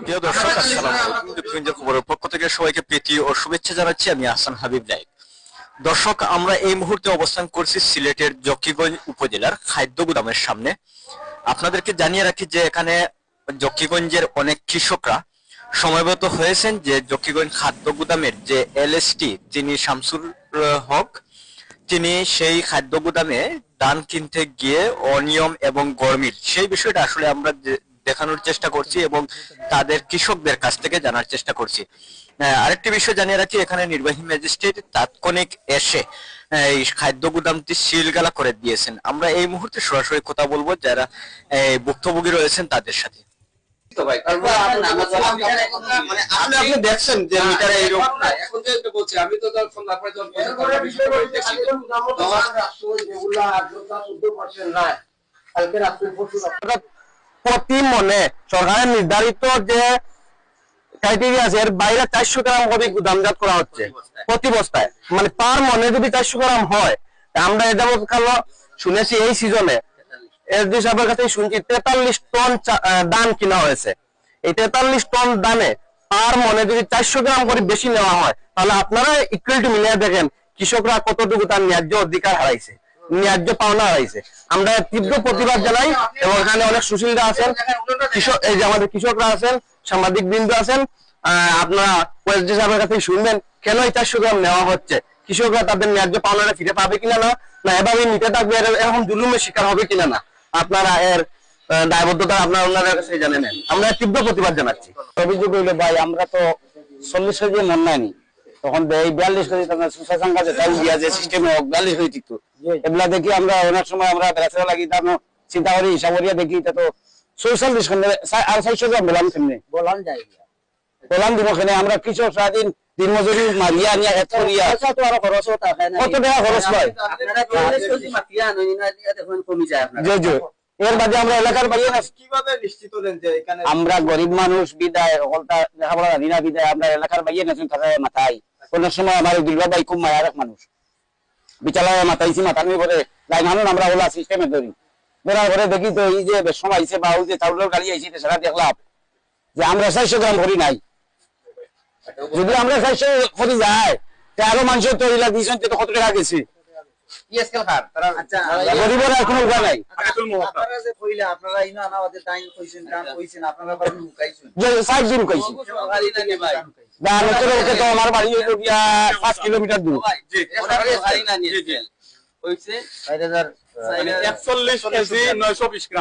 প্রিয় দর্শক, আসসালামু আলাইকুম। দক্ষিণ খবরের পক্ষ থেকে সবাইকে প্রীতি ও শুভেচ্ছা জানাচ্ছি। আমি আহসান হাবিব নাইক। দর্শক, আমরা এই মুহূর্তে অবস্থান করছি সিলেটের জকিগঞ্জ উপজেলার খাদ্য গুদামের সামনে। আপনাদেরকে জানিয়ে রাখি যে এখানে জকিগঞ্জের অনেক কৃষকরা সমবেত হয়েছেন যে জকিগঞ্জ খাদ্য গুদামের যে এলএসটি তিনি শামসুল হক, তিনি সেই খাদ্য গুদামে ধান কিনতে গিয়ে অনিয়ম এবং গরমিল সেই বিষয়টা আসলে আমরা দেখানোর চেষ্টা করছি এবং তাদের কৃষকদের কাছ থেকে জানার চেষ্টা করছি। আরেকটি বিষয় জানিয়ে রাখি, এখানে নির্বাহী ম্যাজিস্ট্রেট তাৎক্ষণিক এসে এই খাদ্য গুদামটি সিলগালা করে দিয়েছেন। আমরা এই মুহূর্তে সরাসরি কথা বলবো যারা ভুক্তভোগী রয়েছেন তাদের সাথে। আপনি দেখছেন যে মিটারে এইরকম এখন যে বলছি আমি তো প্রতি মনে সরকারের নির্ধারিত যে ক্রাইটেরিয়া আছে এর বাইরে 400 গ্রাম করে গুদামজাত করা হচ্ছে প্রতি বস্তায়। মানে পার মনে যদি 400 গ্রাম হয়, আমরা এটা শুনেছি এই সিজনে এসডি সাহেবের কাছে শুনছি 43 টন ধান কিনা হয়েছে। এই 43 টন ধানে পার মনে যদি 400 গ্রাম করে বেশি নেওয়া হয়, তাহলে আপনারা ইকুয়ালিটি মিলিয়ে দেখেন কৃষকরা কতটুকু তার ন্যায্য অধিকার হারাইছে, ন্যায্য পাওনা হারাইছে। আমরা তীব্র প্রতিবাদ জানাই এবং এখানে অনেক সুশীলরা আছেন, কৃষক এই যে আমাদের কৃষকরা আছেন, সাংবাদিক বৃন্দ আছেন। আপনারা এসডি সাহেবের কাছে শুনবেন কেন এই 400 গ্রাম নেওয়া হচ্ছে, কৃষকরা তাদের ন্যায্য পাওনাটা ফিরে পাবে কিনা না, এভাবে নিতে থাকবে, এরকম জুলুমের শিকার হবে কিনা না, আপনারা এর দায়বদ্ধতা আপনারা ওনাদের কাছে জানেন। আমরা তীব্র প্রতিবাদ জানাচ্ছি। অভিযোগ হইলো ভাই আমরা তো 40 কেজি মন নাইনি, তখন এই 42 কেজি সুশাসনকা যে টাইম দিয়া যে সিস্টেমে 42 কেজি টিকতো, এগুলা দেখি আমরা অনেক সময় আমরা বেড়াতে লাগি, তার চিন্তা করি হিসাব করিয়া দেখি এটা তো 44 কেজি আর 400 গ্রাম বললাম কেমনি বলান যায়, বললাম দিব কেন আমরা কৃষক সারাদিন দিন মজুরি মারিয়া নিয়ে হেড করিয়া কত টাকা খরচ হয় এর বাদে আমরা এলাকার বাইরে কিভাবে নিশ্চিত হলেন যে এখানে আমরা গরিব মানুষ বিদায় হলটা লেখাপড়া জানি না বিদায় আমরা এলাকার বাইরে নেছেন তাদের মাথায়। কোন সময় আমার দুর্গা ভাই খুব মায়ার এক মানুষ বিচালায় মাথাইছি, মাথার নিয়ে পরে লাইন আনুন আমরা ওলা সিস্টেমে ধরি, ধরার পরে দেখি তো এই যে সময় আইছে বা ওই যে চাউলের গাড়ি আইছে সেটা দেখলাম যে আমরা 400 গ্রাম করি নাই। যদি আমরা 400 করি যায় আরো মানুষের তো এলাকা দিয়েছেন কত টাকা গেছে, গরিবের আর কোনো উপায় নাই। আপনারা ইনো আমাদের টাইম কইছেন কাম কইছেন আপনারা বাড়ি লুকাইছেন যে সাইড দিন কইছি তো আমার বাড়ি হইলো গিয়া 5 কিলোমিটার দূর। জি ওনারে গাড়ি না নিয়ে হইছে 4000 41 কেজি 920 গ্রাম।